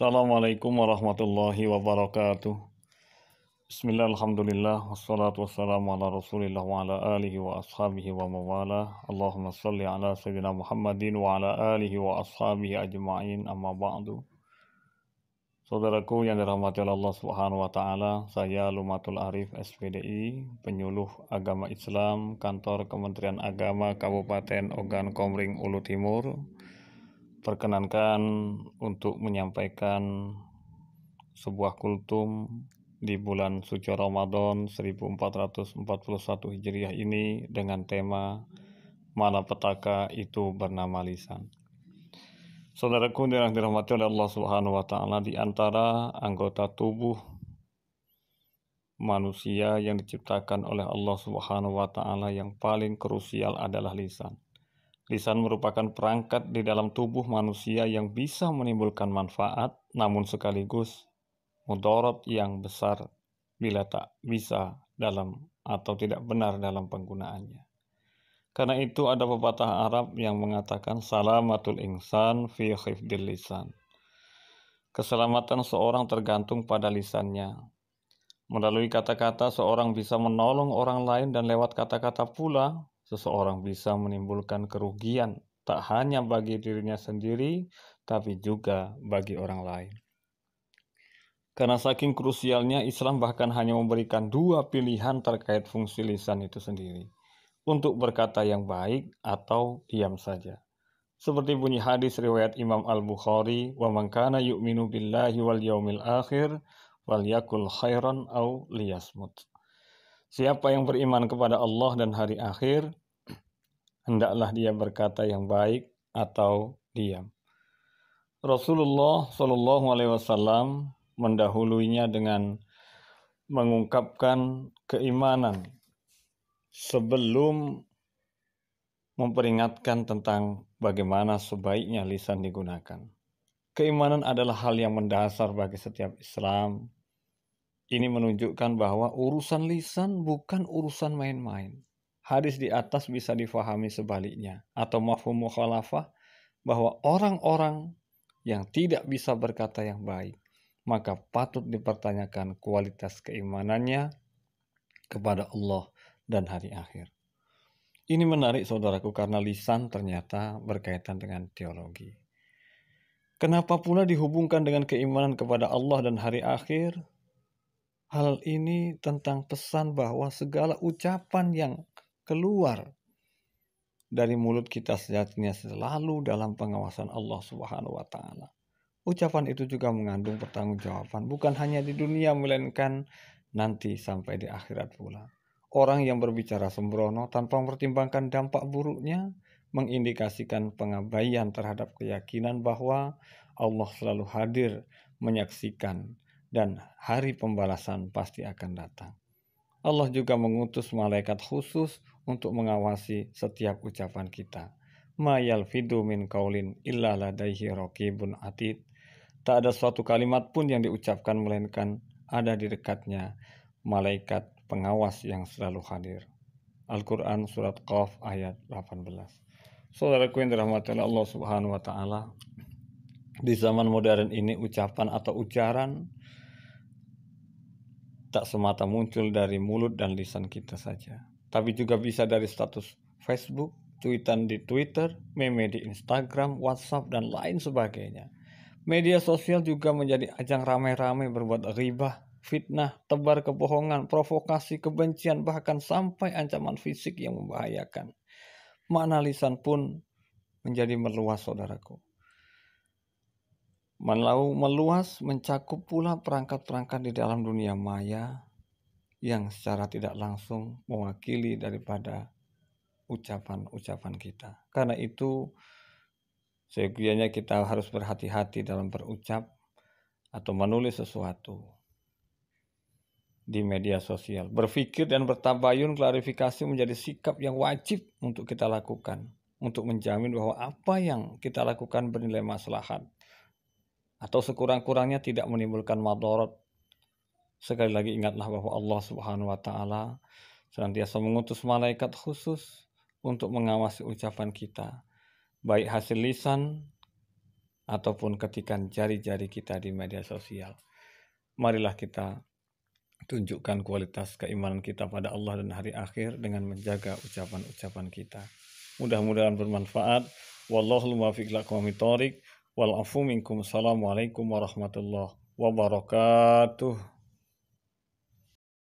Assalamualaikum warahmatullahi wabarakatuh. Bismillah, alhamdulillah, wassalatu wassalamu ala rasulillah wa ala alihi wa ashabihi wa mawala. Allahumma salli ala sayyidina Muhammadin wa ala alihi wa ashabihi ajma'in, amma ba'du. Saudaraku yang dirahmati oleh Allah Subhanahu wa taala, saya Lumatul Arif SPDI, penyuluh agama Islam, kantor Kementerian Agama Kabupaten Ogan Komering Ulu Timur. Perkenankan untuk menyampaikan sebuah kultum di bulan suci Ramadan 1441 Hijriah ini dengan tema malapetaka itu bernama lisan. Saudaraku yang dirahmati oleh Allah Subhanahu wa taala, di antara anggota tubuh manusia yang diciptakan oleh Allah Subhanahu wa taala yang paling krusial adalah lisan. Lisan merupakan perangkat di dalam tubuh manusia yang bisa menimbulkan manfaat, namun sekaligus mudarat yang besar bila tak bisa dalam atau tidak benar dalam penggunaannya. Karena itu ada pepatah Arab yang mengatakan salamatul insan fi khifdil lisan. Keselamatan seorang tergantung pada lisannya. Melalui kata-kata seorang bisa menolong orang lain, dan lewat kata-kata pula seseorang bisa menimbulkan kerugian tak hanya bagi dirinya sendiri, tapi juga bagi orang lain. Karena saking krusialnya, Islam bahkan hanya memberikan dua pilihan terkait fungsi lisan itu sendiri, untuk berkata yang baik atau diam saja. Seperti bunyi hadis riwayat Imam Al-Bukhari, "Wa man kana yu'minu billahi wal yaumil akhir walyakul khairan aw liyasmut." Siapa yang beriman kepada Allah dan hari akhir, hendaklah dia berkata yang baik atau diam. Rasulullah Shallallahu Alaihi Wasallam mendahuluinya dengan mengungkapkan keimanan sebelum memperingatkan tentang bagaimana sebaiknya lisan digunakan. Keimanan adalah hal yang mendasar bagi setiap Islam. Ini menunjukkan bahwa urusan lisan bukan urusan main-main. Hadis di atas bisa difahami sebaliknya, atau mafhum mukhalafah, bahwa orang-orang yang tidak bisa berkata yang baik, maka patut dipertanyakan kualitas keimanannya kepada Allah dan hari akhir. Ini menarik saudaraku, karena lisan ternyata berkaitan dengan teologi. Kenapa pula dihubungkan dengan keimanan kepada Allah dan hari akhir? Hal ini tentang pesan bahwa segala ucapan yang keluar dari mulut kita sejatinya selalu dalam pengawasan Allah Subhanahu wa taala. Ucapan itu juga mengandung pertanggungjawaban, bukan hanya di dunia melainkan nanti sampai di akhirat pula. Orang yang berbicara sembrono tanpa mempertimbangkan dampak buruknya mengindikasikan pengabaian terhadap keyakinan bahwa Allah selalu hadir menyaksikan dan hari pembalasan pasti akan datang. Allah juga mengutus malaikat khusus untuk mengawasi setiap ucapan kita. Ma yalfidu min qaulin illa ladaihi raqibun atid. Tak ada suatu kalimat pun yang diucapkan melainkan ada di dekatnya malaikat pengawas yang selalu hadir. Al-Quran surat Qaf ayat 18. Saudaraku yang dirahmati oleh Allah Subhanahu wa taala, di zaman modern ini ucapan atau ujaran tak semata muncul dari mulut dan lisan kita saja, tapi juga bisa dari status Facebook, tweetan di Twitter, meme di Instagram, WhatsApp, dan lain sebagainya. Media sosial juga menjadi ajang ramai-ramai berbuat ghibah, fitnah, tebar kebohongan, provokasi, kebencian, bahkan sampai ancaman fisik yang membahayakan. Makna lisan pun menjadi meluas, saudaraku. Meluas mencakup pula perangkat-perangkat di dalam dunia maya yang secara tidak langsung mewakili daripada ucapan-ucapan kita. Karena itu seyogianya kita harus berhati-hati dalam berucap atau menulis sesuatu di media sosial. Berpikir dan bertabayun klarifikasi menjadi sikap yang wajib untuk kita lakukan, untuk menjamin bahwa apa yang kita lakukan bernilai maslahat atau sekurang-kurangnya tidak menimbulkan madarat. Sekali lagi ingatlah bahwa Allah Subhanahu wa taala senantiasa mengutus malaikat khusus untuk mengawasi ucapan kita, baik hasil lisan ataupun ketikan jari-jari kita di media sosial. Marilah kita tunjukkan kualitas keimanan kita pada Allah dan hari akhir dengan menjaga ucapan-ucapan kita. Mudah-mudahan bermanfaat. Wallahul muwaffiq ila aqwamit thoriq. Wal afu minkum. Assalamualaikum warahmatullahi wabarakatuh.